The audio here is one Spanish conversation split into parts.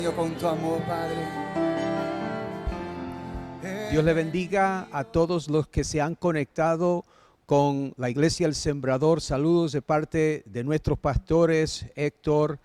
Con tu amor, Padre. Dios le bendiga a todos los que se han conectado con la Iglesia El Sembrador. Saludos de parte de nuestros pastores Héctor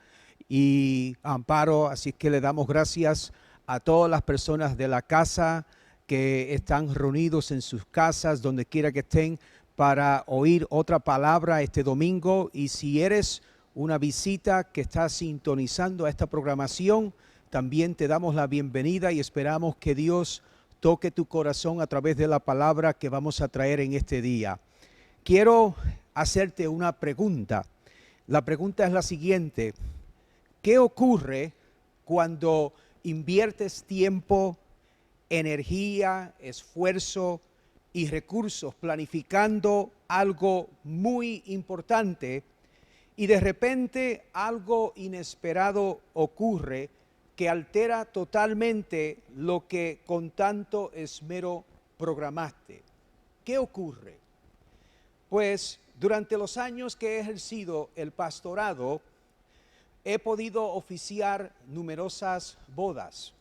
y Amparo. Así que le damos gracias a todas las personas de la casa que están reunidos en sus casas, donde quiera que estén, para oír otra palabra este domingo. Y si eres una visita que está sintonizando a esta programación, también te damos la bienvenida y esperamos que Dios toque tu corazón a través de la palabra que vamos a traer en este día. Quiero hacerte una pregunta. La pregunta es la siguiente: ¿qué ocurre cuando inviertes tiempo, energía, esfuerzo y recursos planificando algo muy importante y de repente algo inesperado ocurre que altera totalmente lo que con tanto esmero programaste? ¿Qué ocurre? Pues durante los años que he ejercido el pastorado, he podido oficiar numerosas bodas.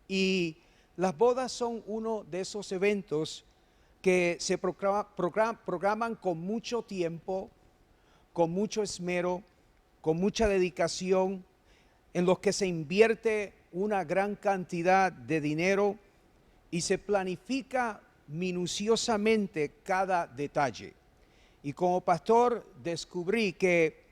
Y las bodas son uno de esos eventos que se programan con mucho tiempo, con mucho esmero, con mucha dedicación, en los que se invierte una gran cantidad de dinero y se planifica minuciosamente cada detalle. Y como pastor descubrí que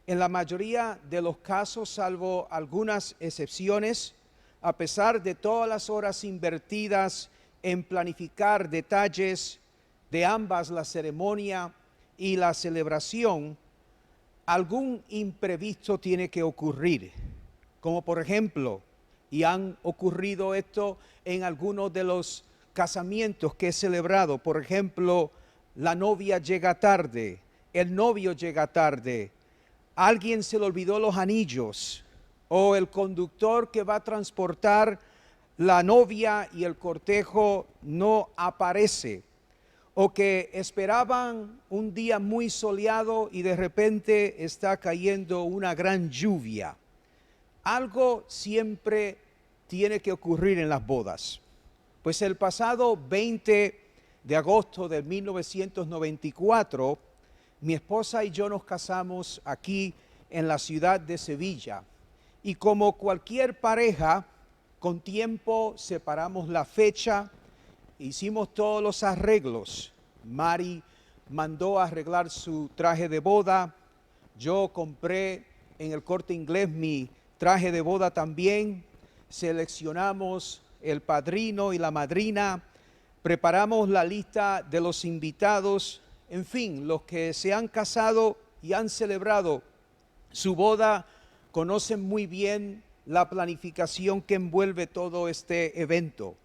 en la mayoría de los casos, salvo algunas excepciones, a pesar de todas las horas invertidas en planificar detalles de ambas, la ceremonia y la celebración, algún imprevisto tiene que ocurrir. Como por ejemplo, y han ocurrido esto en algunos de los casamientos que he celebrado, por ejemplo, la novia llega tarde, el novio llega tarde, alguien se le olvidó los anillos, o el conductor que va a transportar la novia y el cortejo no aparece, o que esperaban un día muy soleado y de repente está cayendo una gran lluvia. Algo siempre tiene que ocurrir en las bodas. Pues el pasado 20 de agosto de 1994, mi esposa y yo nos casamos aquí en la ciudad de Sevilla. Y como cualquier pareja, con tiempo separamos la fecha, hicimos todos los arreglos. Mari mandó a arreglar su traje de boda. Yo compré en el Corte Inglés mi traje de boda también. Seleccionamos el padrino y la madrina. Preparamos la lista de los invitados. En fin, los que se han casado y han celebrado su boda conocen muy bien la planificación que envuelve todo este evento.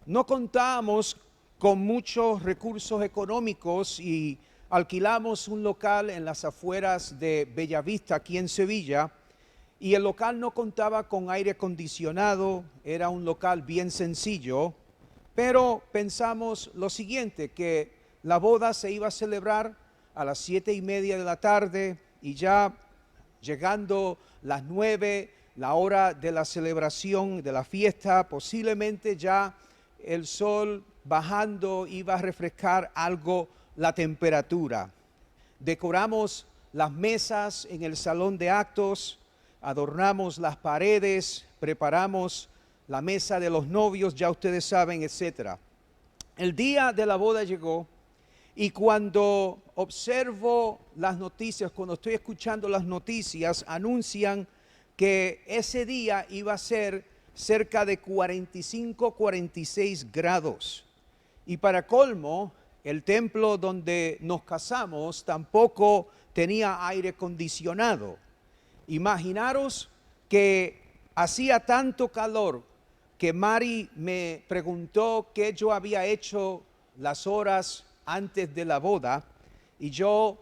No contábamos con muchos recursos económicos y alquilamos un local en las afueras de Bellavista, aquí en Sevilla, y el local no contaba con aire acondicionado, era un local bien sencillo, pero pensamos lo siguiente, que la boda se iba a celebrar a las 7:30 de la tarde y ya llegando las 9, la hora de la celebración, de la fiesta, posiblemente ya el sol bajando iba a refrescar algo la temperatura. Decoramos las mesas en el salón de actos, adornamos las paredes, preparamos la mesa de los novios, ya ustedes saben, etcétera. El día de la boda llegó y cuando observo las noticias, cuando estoy escuchando las noticias, anuncian que ese día iba a ser cerca de 45, 46 grados. Y para colmo, el templo donde nos casamos tampoco tenía aire acondicionado. Imaginaros que hacía tanto calor que Mari me preguntó qué yo había hecho las horas antes de la boda y yo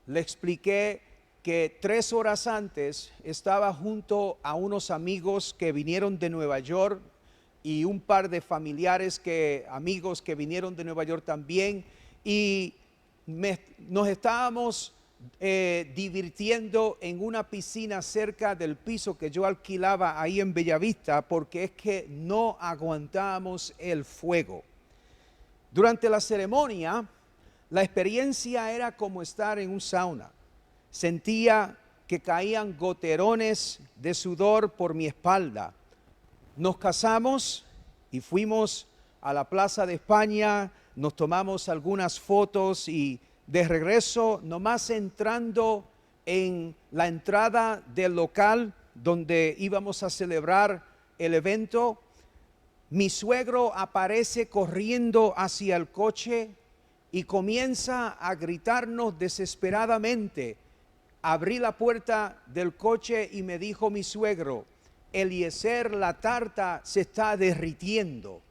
le expliqué que 3 horas antes estaba junto a unos amigos que vinieron de Nueva York y un par de familiares amigos que vinieron de Nueva York también, y nos estábamos divirtiendo en una piscina cerca del piso que yo alquilaba ahí en Bellavista, porque es que no aguantábamos el fuego. Durante la ceremonia, la experiencia era como estar en un sauna. Sentía que caían goterones de sudor por mi espalda. Nos casamos y fuimos a la Plaza de España, nos tomamos algunas fotos y de regreso, nomás entrando en la entrada del local donde íbamos a celebrar el evento, mi suegro aparece corriendo hacia el coche y comienza a gritarnos desesperadamente. Abrí la puerta del coche y me dijo mi suegro: Eliezer, la tarta se está derritiendo.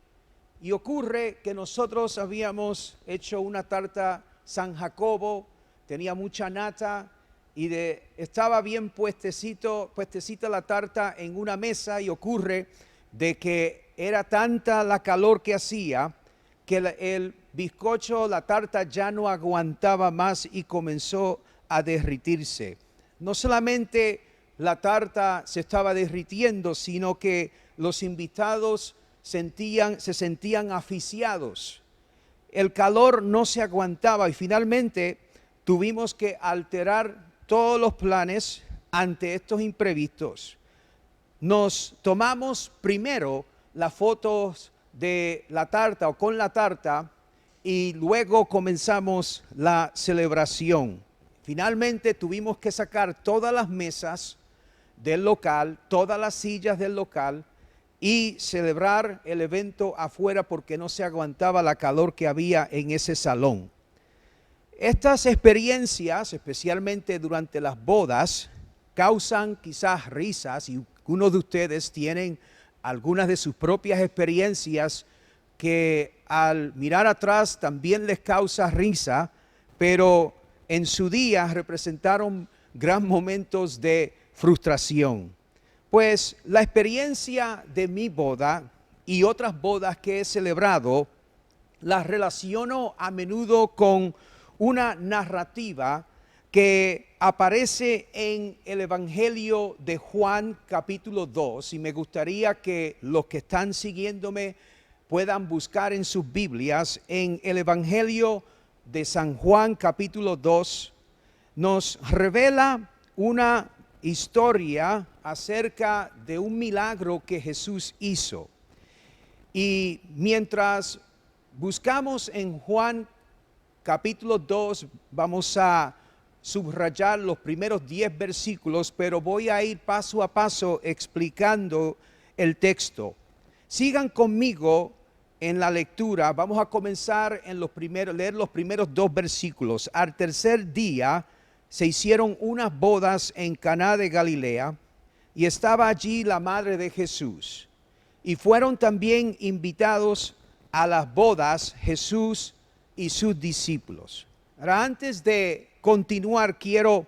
Y ocurre que nosotros habíamos hecho una tarta San Jacobo, tenía mucha nata y estaba bien puestecita la tarta en una mesa, y ocurre de que era tanta la calor que hacía que el bizcocho, la tarta ya no aguantaba más y comenzó a derritirse. No solamente la tarta se estaba derritiendo, sino que los invitados se sentían asfixiados. El calor no se aguantaba y finalmente tuvimos que alterar todos los planes ante estos imprevistos. Nos tomamos primero las fotos de la tarta o con la tarta y luego comenzamos la celebración. Finalmente tuvimos que sacar todas las mesas del local, todas las sillas del local y celebrar el evento afuera porque no se aguantaba la calor que había en ese salón. Estas experiencias, especialmente durante las bodas, causan quizás risas, y algunos de ustedes tienen algunas de sus propias experiencias que al mirar atrás también les causa risa, pero en su día representaron gran momentos de frustración. Pues la experiencia de mi boda y otras bodas que he celebrado las relaciono a menudo con una narrativa que aparece en el Evangelio de Juan capítulo 2, y me gustaría que los que están siguiéndome puedan buscar en sus Biblias. En el Evangelio de San Juan capítulo 2 nos revela una historia acerca de un milagro que Jesús hizo. Y mientras buscamos en Juan capítulo 2, vamos a subrayar los primeros 10 versículos, pero voy a ir paso a paso explicando el texto. Sigan conmigo en la lectura. Vamos a comenzar en leer los primeros 2 versículos. Al tercer día se hicieron unas bodas en Caná de Galilea, y estaba allí la madre de Jesús. Y fueron también invitados a las bodas Jesús y sus discípulos. Ahora, antes de continuar, quiero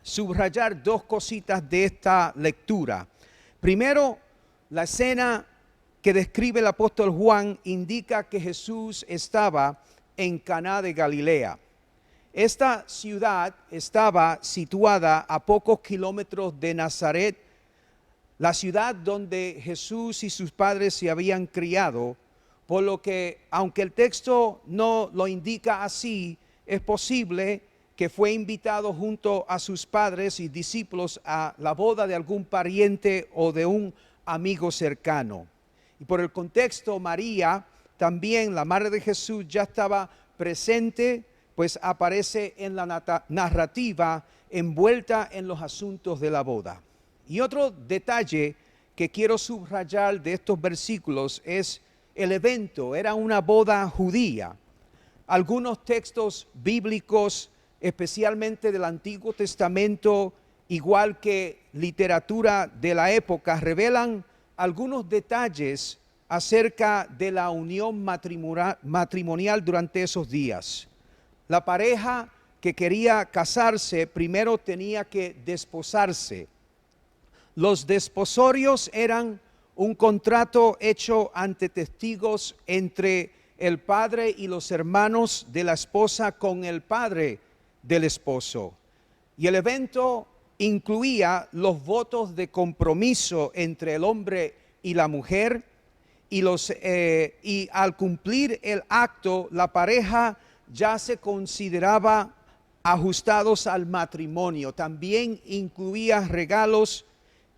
subrayar 2 cositas de esta lectura. Primero, la escena que describe el apóstol Juan indica que Jesús estaba en Caná de Galilea. Esta ciudad estaba situada a pocos kilómetros de Nazaret, la ciudad donde Jesús y sus padres se habían criado, por lo que, aunque el texto no lo indica así, es posible que fue invitado junto a sus padres y discípulos a la boda de algún pariente o de un amigo cercano. Y por el contexto, María, también la madre de Jesús, ya estaba presente, pues aparece en la narrativa envuelta en los asuntos de la boda. Y otro detalle que quiero subrayar de estos versículos es el evento. Era una boda judía. Algunos textos bíblicos, especialmente del Antiguo Testamento, igual que literatura de la época, revelan algunos detalles acerca de la unión matrimonial durante esos días. La pareja que quería casarse primero tenía que desposarse. Los desposorios eran un contrato hecho ante testigos entre el padre y los hermanos de la esposa con el padre del esposo. Y el evento incluía los votos de compromiso entre el hombre y la mujer, y al cumplir el acto, la pareja ya se consideraba ajustados al matrimonio. También incluía regalos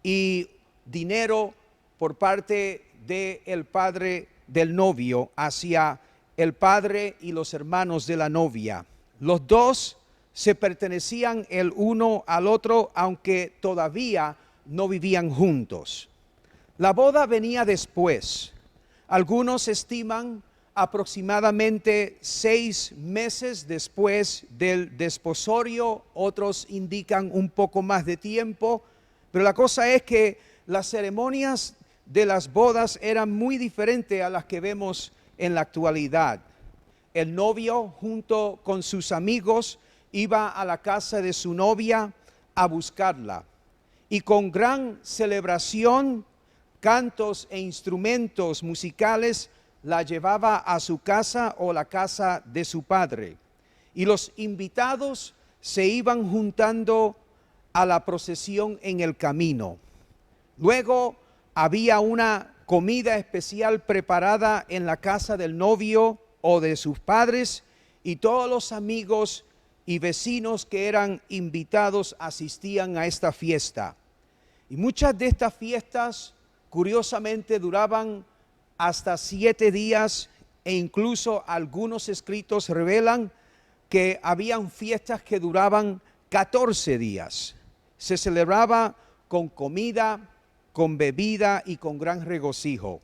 y dinero por parte del padre del novio hacia el padre y los hermanos de la novia. Los dos se pertenecían el uno al otro, aunque todavía no vivían juntos. La boda venía después. Algunos estiman aproximadamente 6 meses después del desposorio, otros indican un poco más de tiempo, pero la cosa es que las ceremonias de las bodas eran muy diferentes a las que vemos en la actualidad. El novio, junto con sus amigos, iba a la casa de su novia a buscarla, y con gran celebración, cantos e instrumentos musicales, la llevaba a su casa o la casa de su padre. Y los invitados se iban juntando a la procesión en el camino. Luego había una comida especial preparada en la casa del novio o de sus padres, y todos los amigos y vecinos que eran invitados asistían a esta fiesta. Y muchas de estas fiestas, curiosamente, duraban hasta 7 días, e incluso algunos escritos revelan que habían fiestas que duraban 14 días. Se celebraba con comida, con bebida y con gran regocijo.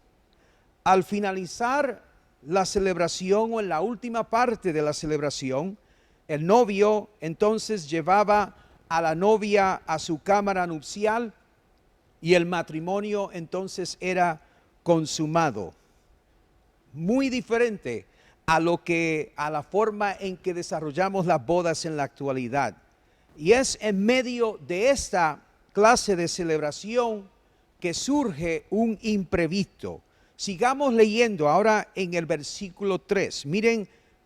Al finalizar la celebración, o en la última parte de la celebración, el novio entonces llevaba a la novia a su cámara nupcial, y el matrimonio entonces era consumado. Muy diferente a la forma en que desarrollamos las bodas en la actualidad. Y es en medio de esta clase de celebración que surge un imprevisto. Sigamos leyendo ahora en el versículo 3. Miren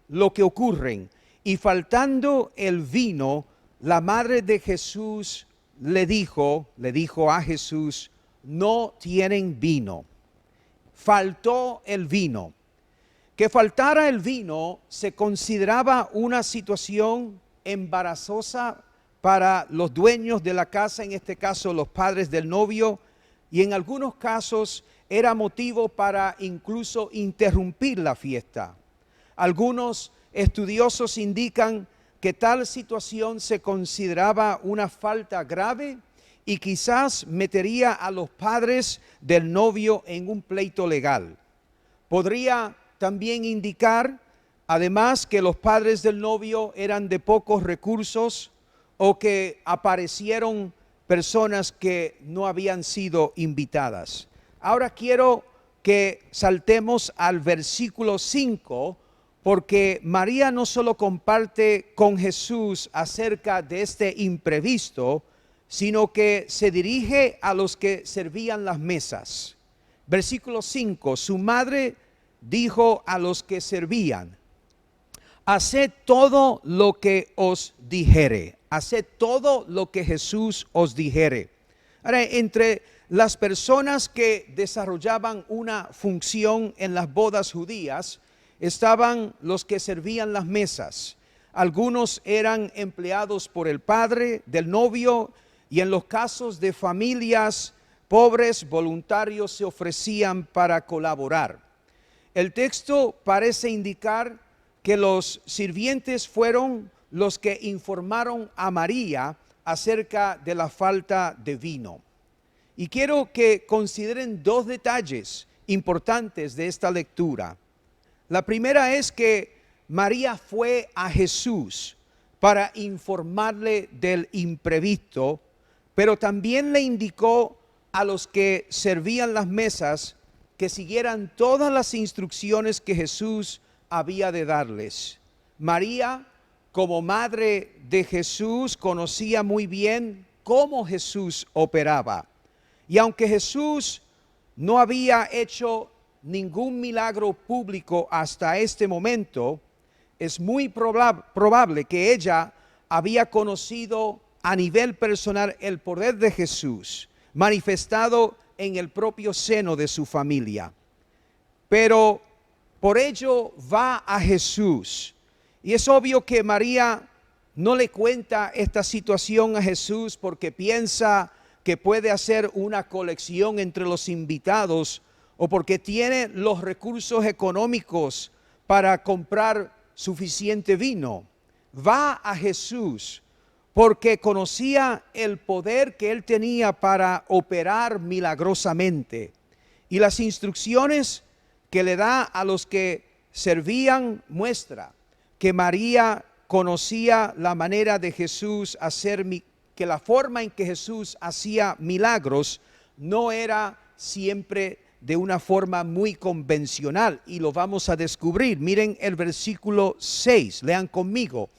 lo que ocurre. Y faltando el vino, la madre de Jesús le dijo a Jesús: no tienen vino. Faltó el vino. Que faltara el vino se consideraba una situación embarazosa para los dueños de la casa, en este caso los padres del novio, y en algunos casos era motivo para incluso interrumpir la fiesta. Algunos estudiosos indican que tal situación se consideraba una falta grave y quizás metería a los padres del novio en un pleito legal. Podría también indicar, además, que los padres del novio eran de pocos recursos, o que aparecieron personas que no habían sido invitadas. Ahora quiero que saltemos al versículo 5, porque María no solo comparte con Jesús acerca de este imprevisto, sino que se dirige a los que servían las mesas. Versículo 5, su madre dijo a los que servían: haced todo lo que os dijere. Haced todo lo que Jesús os dijere. Ahora, entre las personas que desarrollaban una función en las bodas judías estaban los que servían las mesas. Algunos eran empleados por el padre del novio, y en los casos de familias pobres, voluntarios se ofrecían para colaborar. El texto parece indicar que los sirvientes fueron los que informaron a María acerca de la falta de vino. Y quiero que consideren 2 detalles importantes de esta lectura. La primera es que María fue a Jesús para informarle del imprevisto, pero también le indicó a los que servían las mesas que siguieran todas las instrucciones que Jesús había de darles. María, como madre de Jesús, conocía muy bien cómo Jesús operaba. Y aunque Jesús no había hecho ningún milagro público hasta este momento, es muy probable que ella había conocido a nivel personal el poder de Jesús manifestado en el propio seno de su familia. Pero por ello va a Jesús. Y es obvio que María no le cuenta esta situación a Jesús porque piensa que puede hacer una colección entre los invitados o porque tiene los recursos económicos para comprar suficiente vino. Va a Jesús porque conocía el poder que él tenía para operar milagrosamente. Y las instrucciones que le da a los que servían muestra que María conocía la manera de Jesús hacer, que la forma en que Jesús hacía milagros no era siempre de una forma muy convencional, y lo vamos a descubrir. Miren el versículo 6, lean conmigo.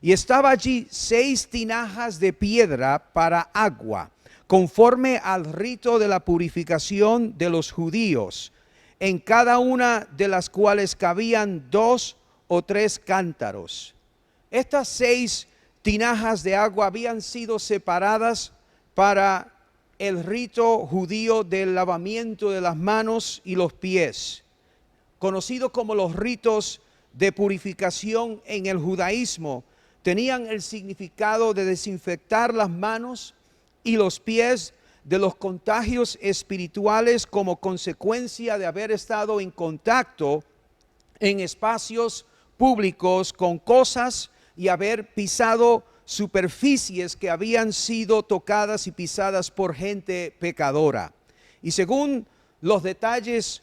Y estaba allí 6 tinajas de piedra para agua, conforme al rito de la purificación de los judíos, en cada una de las cuales cabían 2 o 3 cántaros. Estas 6 tinajas de agua habían sido separadas para el rito judío del lavamiento de las manos y los pies, conocido como los ritos de purificación en el judaísmo. Tenían el significado de desinfectar las manos y los pies de los contagios espirituales como consecuencia de haber estado en contacto en espacios públicos con cosas y haber pisado superficies que habían sido tocadas y pisadas por gente pecadora. Y según los detalles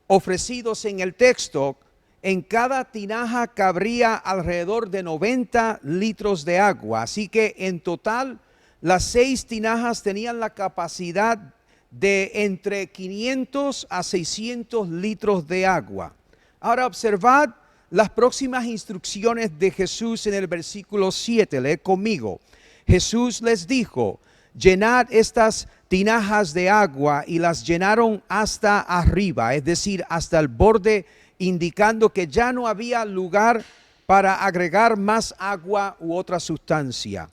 ofrecidos en el texto, en cada tinaja cabría alrededor de 90 litros de agua. Así que en total las 6 tinajas tenían la capacidad de entre 500 a 600 litros de agua. Ahora observad las próximas instrucciones de Jesús en el versículo 7. Lee conmigo. Jesús les dijo: llenad estas tinajas de agua, y las llenaron hasta arriba, es decir, hasta el borde, indicando que ya no había lugar para agregar más agua u otra sustancia.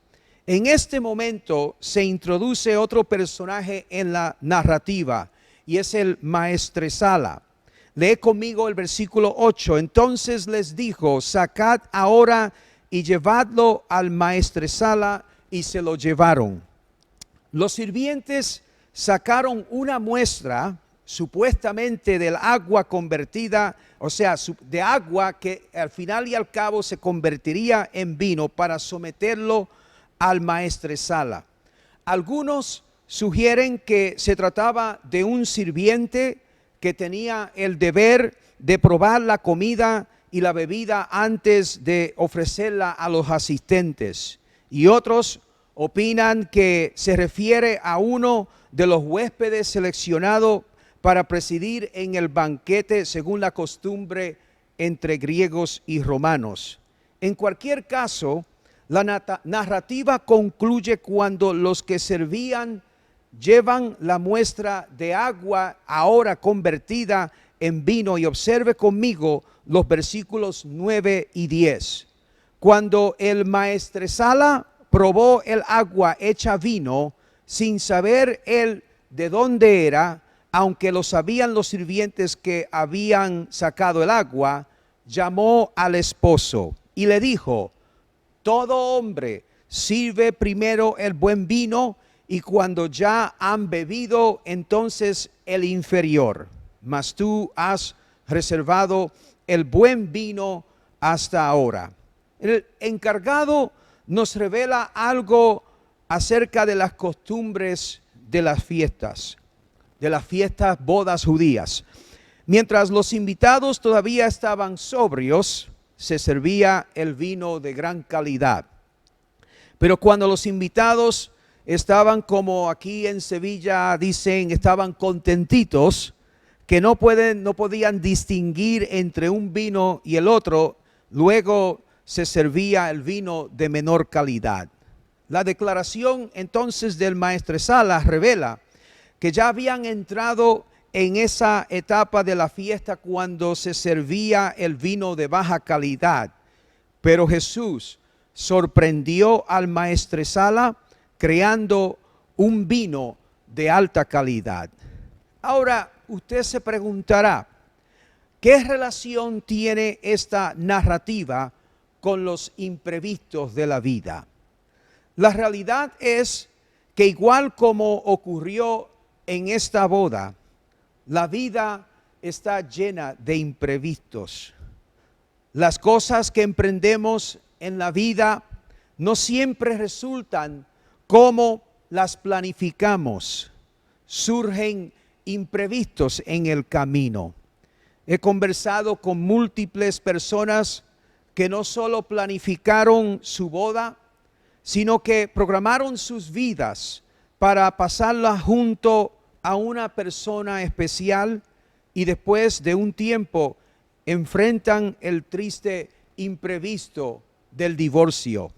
En este momento se introduce otro personaje en la narrativa, y es el maestresala. Lee conmigo el versículo 8. Entonces les dijo: sacad ahora y llevadlo al maestresala, y se lo llevaron. Los sirvientes sacaron una muestra supuestamente del agua convertida, o sea, de agua que al final y al cabo se convertiría en vino, para someterlo al maestresala. Algunos sugieren que se trataba de un sirviente que tenía el deber de probar la comida y la bebida antes de ofrecerla a los asistentes. Y otros opinan que se refiere a uno de los huéspedes seleccionados para presidir en el banquete según la costumbre entre griegos y romanos. En cualquier caso, la narrativa concluye cuando los que servían llevan la muestra de agua ahora convertida en vino, y observe conmigo los versículos 9 y 10. Cuando el maestresala probó el agua hecha vino, sin saber él de dónde era, aunque lo sabían los sirvientes que habían sacado el agua, llamó al esposo y le dijo: todo hombre sirve primero el buen vino, y cuando ya han bebido, entonces el inferior. Mas tú has reservado el buen vino hasta ahora. El encargado nos revela algo acerca de las costumbres de las fiestas bodas judías. Mientras los invitados todavía estaban sobrios, se servía el vino de gran calidad. Pero cuando los invitados estaban, como aquí en Sevilla dicen, estaban contentitos, que no podían distinguir entre un vino y el otro, luego se servía el vino de menor calidad. La declaración entonces del maestresala revela que ya habían entrado en esa etapa de la fiesta cuando se servía el vino de baja calidad. Pero Jesús sorprendió al maestresala creando un vino de alta calidad. Ahora, usted se preguntará, ¿qué relación tiene esta narrativa con los imprevistos de la vida? La realidad es que igual como ocurrió en esta boda, la vida está llena de imprevistos. Las cosas que emprendemos en la vida no siempre resultan como las planificamos. Surgen imprevistos en el camino. He conversado con múltiples personas que no solo planificaron su boda, sino que programaron sus vidas para pasarla junto a una persona especial y después de un tiempo enfrentan el triste imprevisto del divorcio.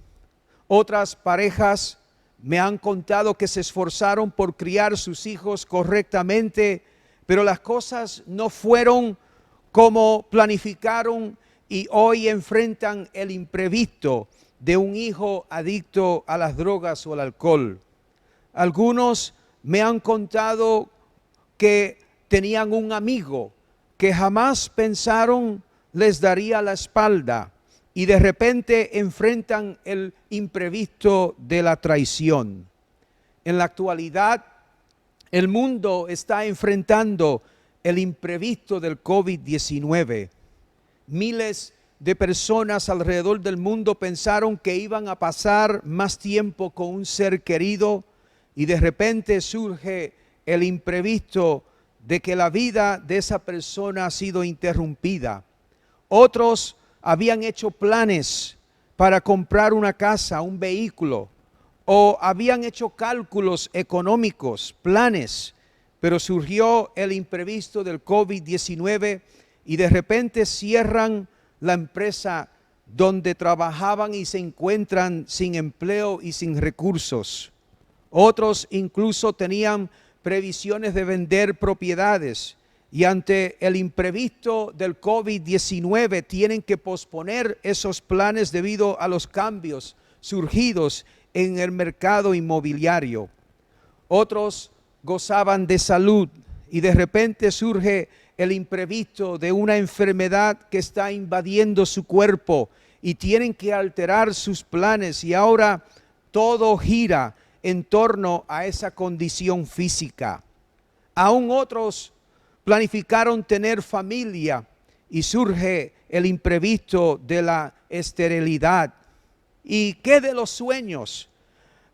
Otras parejas me han contado que se esforzaron por criar sus hijos correctamente, pero las cosas no fueron como planificaron y hoy enfrentan el imprevisto de un hijo adicto a las drogas o al alcohol. Algunos me han contado que tenían un amigo que jamás pensaron les daría la espalda y de repente enfrentan el imprevisto de la traición. En la actualidad, el mundo está enfrentando el imprevisto del COVID-19. Miles de personas alrededor del mundo pensaron que iban a pasar más tiempo con un ser querido y de repente surge el imprevisto de que la vida de esa persona ha sido interrumpida. Otros habían hecho planes para comprar una casa, un vehículo, o habían hecho cálculos económicos, planes, pero surgió el imprevisto del COVID-19 y de repente cierran la empresa donde trabajaban y se encuentran sin empleo y sin recursos. Otros incluso tenían previsiones de vender propiedades y ante el imprevisto del COVID-19 tienen que posponer esos planes debido a los cambios surgidos en el mercado inmobiliario. Otros gozaban de salud y de repente surge el imprevisto de una enfermedad que está invadiendo su cuerpo y tienen que alterar sus planes y ahora todo gira en torno a esa condición física. Aún otros planificaron tener familia y surge el imprevisto de la esterilidad. ¿Y qué de los sueños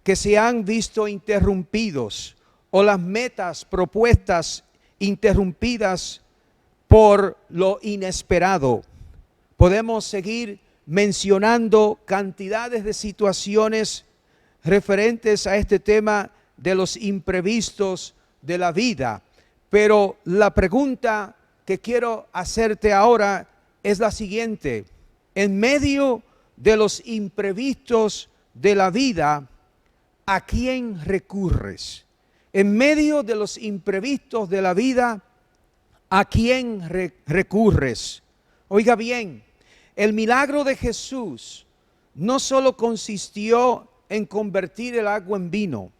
que se han visto interrumpidos o las metas propuestas interrumpidas por lo inesperado? Podemos seguir mencionando cantidades de situaciones referentes a este tema de los imprevistos de la vida. Pero la pregunta que quiero hacerte ahora es la siguiente. En medio de los imprevistos de la vida, ¿a quién recurres? En medio de los imprevistos de la vida, ¿a quién recurres? Oiga bien, el milagro de Jesús no solo consistió en convertir el agua en vino.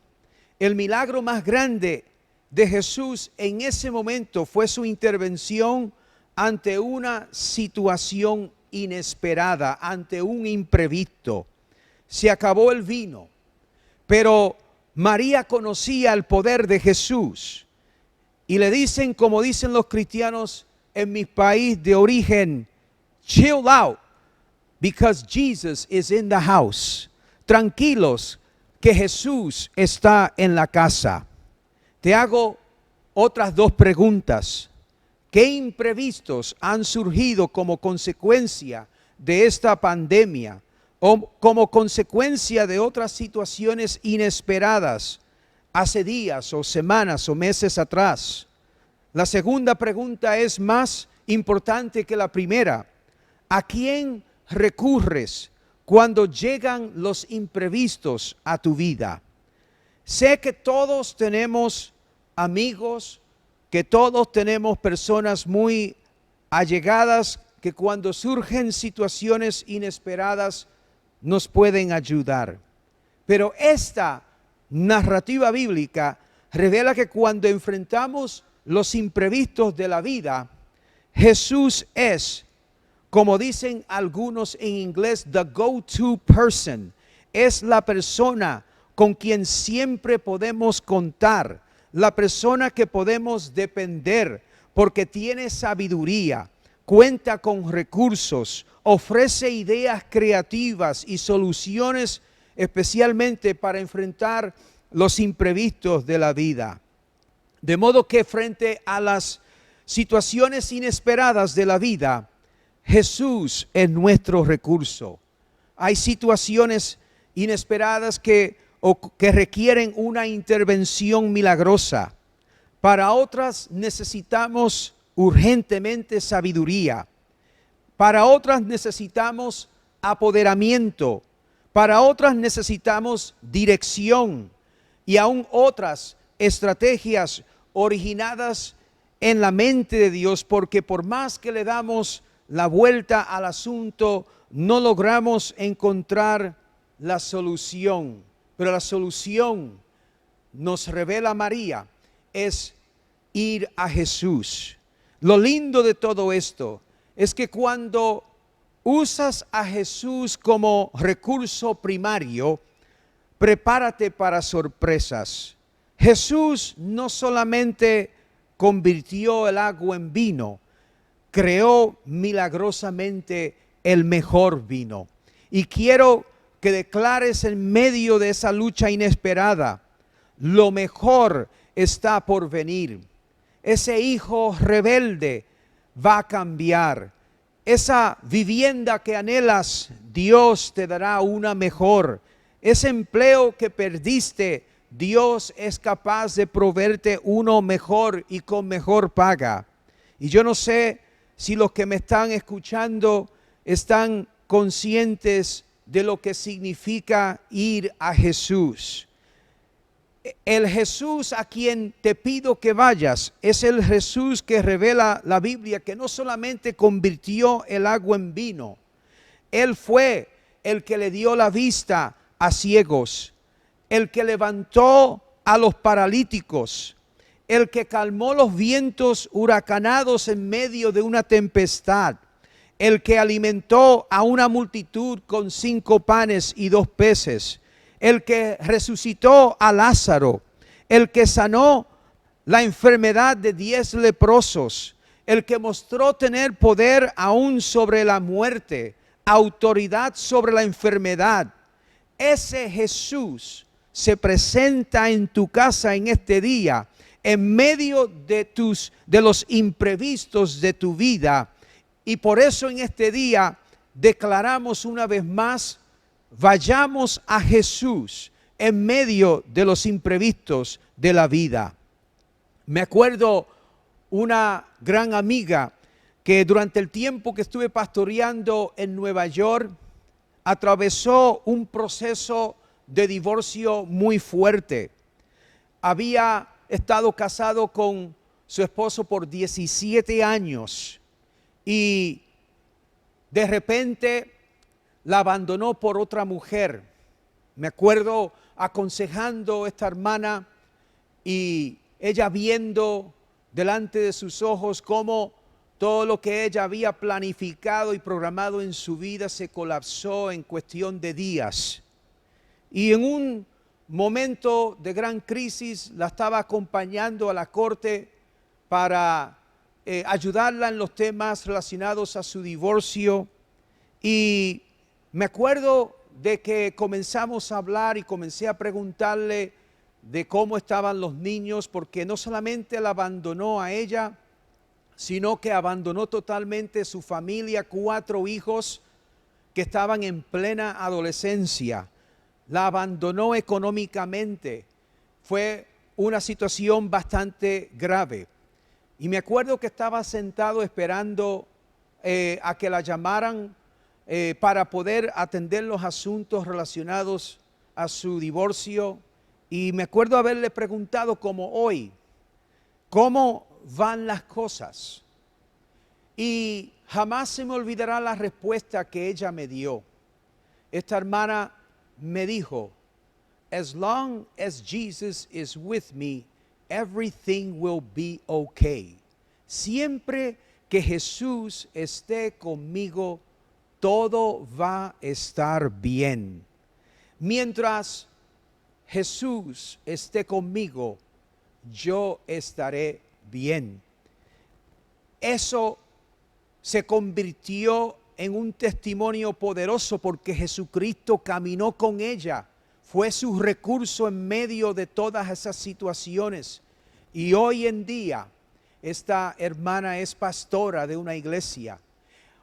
El milagro más grande de Jesús en ese momento fue su intervención ante una situación inesperada, ante un imprevisto. Se acabó el vino, pero María conocía el poder de Jesús y le dicen, como dicen los cristianos en mi país de origen, chill out, because Jesus is in the house. Tranquilos, que Jesús está en la casa. Te hago otras dos preguntas. ¿Qué imprevistos han surgido como consecuencia de esta pandemia o como consecuencia de otras situaciones inesperadas hace días o semanas o meses atrás? La segunda pregunta es más importante que la primera. ¿A quién recurres cuando llegan los imprevistos a tu vida? Sé que todos tenemos amigos, que todos tenemos personas muy allegadas que cuando surgen situaciones inesperadas nos pueden ayudar. Pero esta narrativa bíblica revela que cuando enfrentamos los imprevistos de la vida, Jesús es, como dicen algunos en inglés, the go-to person. Es la persona con quien siempre podemos contar, la persona que podemos depender, porque tiene sabiduría, cuenta con recursos, ofrece ideas creativas y soluciones especialmente para enfrentar los imprevistos de la vida. De modo que frente a las situaciones inesperadas de la vida, Jesús es nuestro recurso. Hay situaciones inesperadas que requieren una intervención milagrosa. Para otras necesitamos urgentemente sabiduría. Para otras necesitamos apoderamiento. Para otras necesitamos dirección. Y aún otras estrategias originadas en la mente de Dios, porque por más que le damos la vuelta al asunto, no logramos encontrar la solución. Pero la solución, nos revela María, es ir a Jesús. Lo lindo de todo esto es que cuando usas a Jesús como recurso primario, prepárate para sorpresas. Jesús no solamente convirtió el agua en vino, creó milagrosamente el mejor vino. Y quiero que declares en medio de esa lucha inesperada, lo mejor está por venir. Ese hijo rebelde va a cambiar. Esa vivienda que anhelas, Dios te dará una mejor. Ese empleo que perdiste, Dios es capaz de proveerte uno mejor y con mejor paga. Y yo no sé si los que me están escuchando están conscientes de lo que significa ir a Jesús. El Jesús a quien te pido que vayas es el Jesús que revela la Biblia, que no solamente convirtió el agua en vino. Él fue el que le dio la vista a ciegos, el que levantó a los paralíticos, el que calmó los vientos huracanados en medio de una tempestad, el que alimentó a una multitud con 5 panes y 2 peces, el que resucitó a Lázaro, el que sanó la enfermedad de 10 leprosos, el que mostró tener poder aún sobre la muerte, autoridad sobre la enfermedad. Ese Jesús se presenta en tu casa en este día, en medio de los imprevistos de tu vida. Y por eso en este día declaramos una vez más: vayamos a Jesús en medio de los imprevistos de la vida. Me acuerdo una gran amiga que durante el tiempo que estuve pastoreando en Nueva York, atravesó un proceso de divorcio muy fuerte. Había estado casado con su esposo por 17 años y de repente la abandonó por otra mujer. Me acuerdo aconsejando a esta hermana y ella viendo delante de sus ojos cómo todo lo que ella había planificado y programado en su vida se colapsó en cuestión de días. Y en un momento de gran crisis la estaba acompañando a la corte para ayudarla en los temas relacionados a su divorcio. Y me acuerdo de que comenzamos a hablar y comencé a preguntarle de cómo estaban los niños, porque no solamente la abandonó a ella, sino que abandonó totalmente su familia, 4 hijos que estaban en plena adolescencia. La abandonó económicamente. Fue una situación bastante grave. Y me acuerdo que estaba sentado esperando a que la llamaran para poder atender los asuntos relacionados a su divorcio. Y me acuerdo haberle preguntado, como hoy, ¿cómo van las cosas? Y jamás se me olvidará la respuesta que ella me dio. Esta hermana me dijo: as long as Jesus is with me, everything will be okay. Siempre que Jesús esté conmigo, todo va a estar bien. Mientras Jesús esté conmigo, yo estaré bien. Eso se convirtió en un testimonio poderoso porque Jesucristo caminó con ella. Fue su recurso en medio de todas esas situaciones. Y hoy en día, esta hermana es pastora de una iglesia.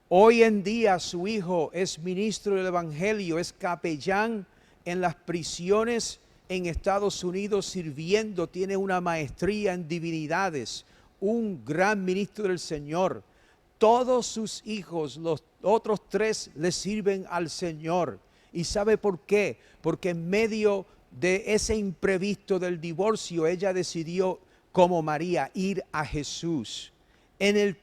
Hoy en día su hijo es ministro del evangelio, es capellán en las prisiones en Estados Unidos sirviendo, tiene una maestría en divinidades, un gran ministro del Señor. Todos sus hijos, los otros 3, le sirven al Señor. ¿Y sabe por qué? Porque en medio de ese imprevisto del divorcio, ella decidió, como María, ir a Jesús. En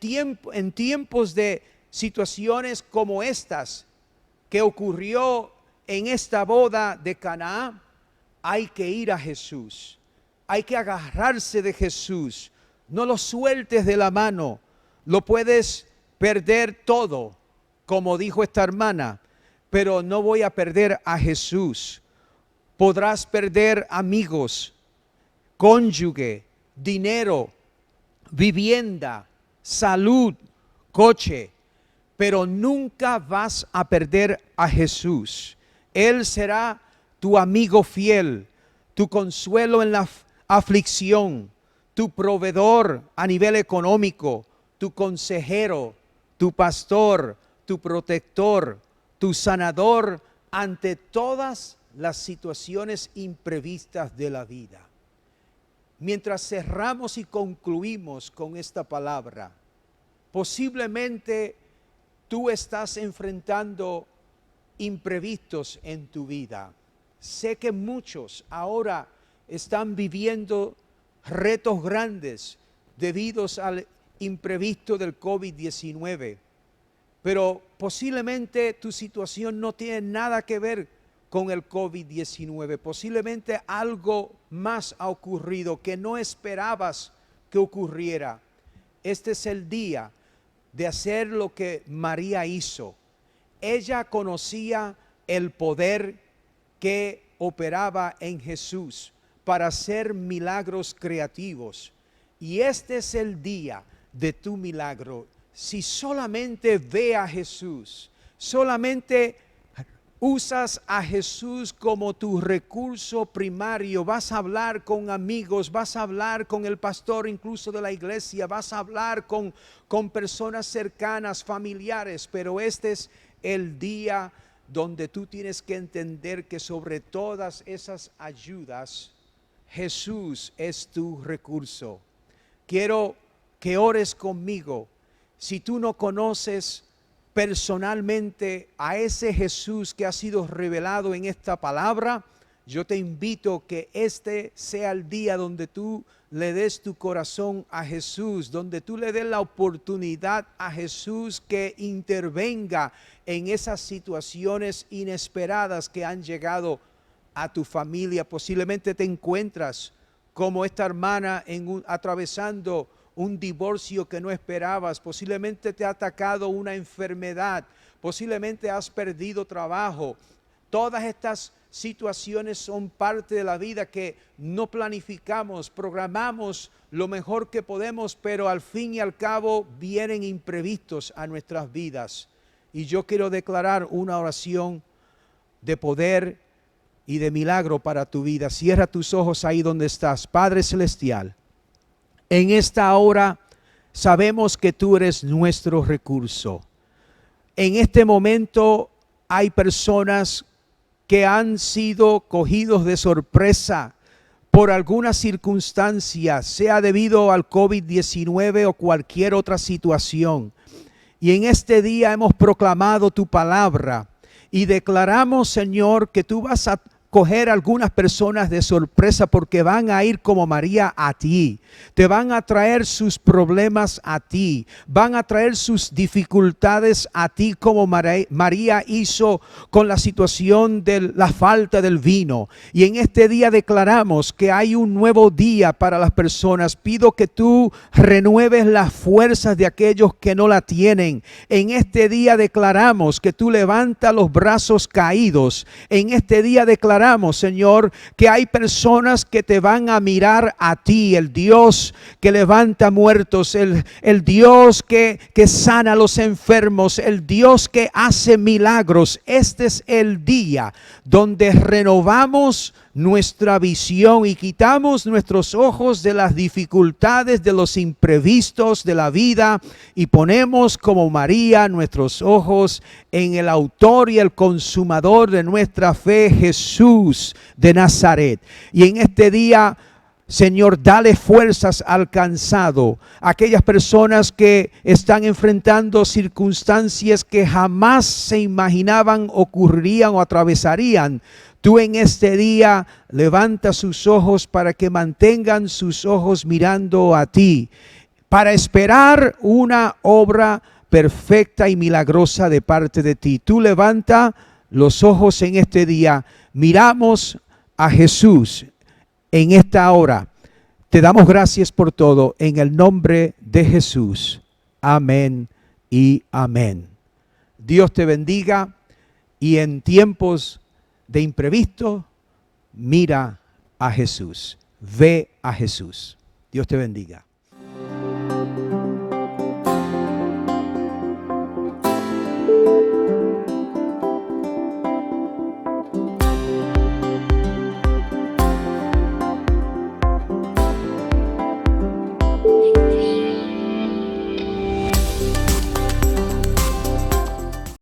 tiempos de situaciones como estas que ocurrió en esta boda de Caná, hay que ir a Jesús. Hay que agarrarse de Jesús. No lo sueltes de la mano. Lo puedes perder todo, como dijo esta hermana, pero no voy a perder a Jesús. Podrás perder amigos, cónyuge, dinero, vivienda, salud, coche, pero nunca vas a perder a Jesús. Él será tu amigo fiel, tu consuelo en la aflicción, tu proveedor a nivel económico, tu consejero, tu pastor, tu protector, tu sanador ante todas las situaciones imprevistas de la vida. Mientras cerramos y concluimos con esta palabra, posiblemente tú estás enfrentando imprevistos en tu vida. Sé que muchos ahora están viviendo retos grandes debidos al imprevisto del COVID-19, pero posiblemente tu situación no tiene nada que ver con el COVID-19. Posiblemente algo más ha ocurrido que no esperabas que ocurriera. Este es el día de hacer lo que María hizo. Ella conocía el poder que operaba en Jesús para hacer milagros creativos. Y este es el día de tu milagro. Si solamente ve a Jesús, solamente usas a Jesús como tu recurso primario, vas a hablar con amigos, vas a hablar con el pastor incluso de la iglesia, vas a hablar con personas cercanas, familiares, pero este es el día donde tú tienes que entender que sobre todas esas ayudas, Jesús es tu recurso. Quiero que ores conmigo. Si tú no conoces personalmente a ese Jesús que ha sido revelado en esta palabra, yo te invito que este sea el día donde tú le des tu corazón a Jesús, donde tú le des la oportunidad a Jesús que intervenga en esas situaciones inesperadas que han llegado a tu familia. Posiblemente te encuentras como esta hermana atravesando un divorcio que no esperabas, posiblemente te ha atacado una enfermedad, posiblemente has perdido trabajo. Todas estas situaciones son parte de la vida que no planificamos, programamos lo mejor que podemos, pero al fin y al cabo vienen imprevistos a nuestras vidas. Y yo quiero declarar una oración de poder y de milagro para tu vida. Cierra tus ojos ahí donde estás. Padre Celestial, en esta hora sabemos que tú eres nuestro recurso. En este momento hay personas que han sido cogidos de sorpresa por alguna circunstancia, sea debido al COVID-19 o cualquier otra situación. Y en este día hemos proclamado tu palabra y declaramos, Señor, que tú vas a coger a algunas personas de sorpresa porque van a ir como María a ti. Te van a traer sus problemas a ti. Van a traer sus dificultades a ti como María hizo con la situación de la falta del vino. Y en este día declaramos que hay un nuevo día para las personas. Pido que tú renueves las fuerzas de aquellos que no la tienen. En este día declaramos que tú levantas los brazos caídos. En este día declaramos, Señor, que hay personas que te van a mirar a ti, el Dios que levanta muertos, el Dios que sana a los enfermos, el Dios que hace milagros. Este es el día donde renovamos nuestra visión y quitamos nuestros ojos de las dificultades, de los imprevistos de la vida y ponemos como María nuestros ojos en el autor y el consumador de nuestra fe, Jesús de Nazaret. Y en este día, Señor, dale fuerzas al cansado, aquellas personas que están enfrentando circunstancias que jamás se imaginaban ocurrirían o atravesarían. Tú en este día levanta sus ojos para que mantengan sus ojos mirando a ti, para esperar una obra perfecta y milagrosa de parte de ti. Tú levanta los ojos en este día, miramos a Jesús en esta hora. Te damos gracias por todo en el nombre de Jesús. Amén y amén. Dios te bendiga y en tiempos de imprevisto, mira a Jesús. Ve a Jesús. Dios te bendiga.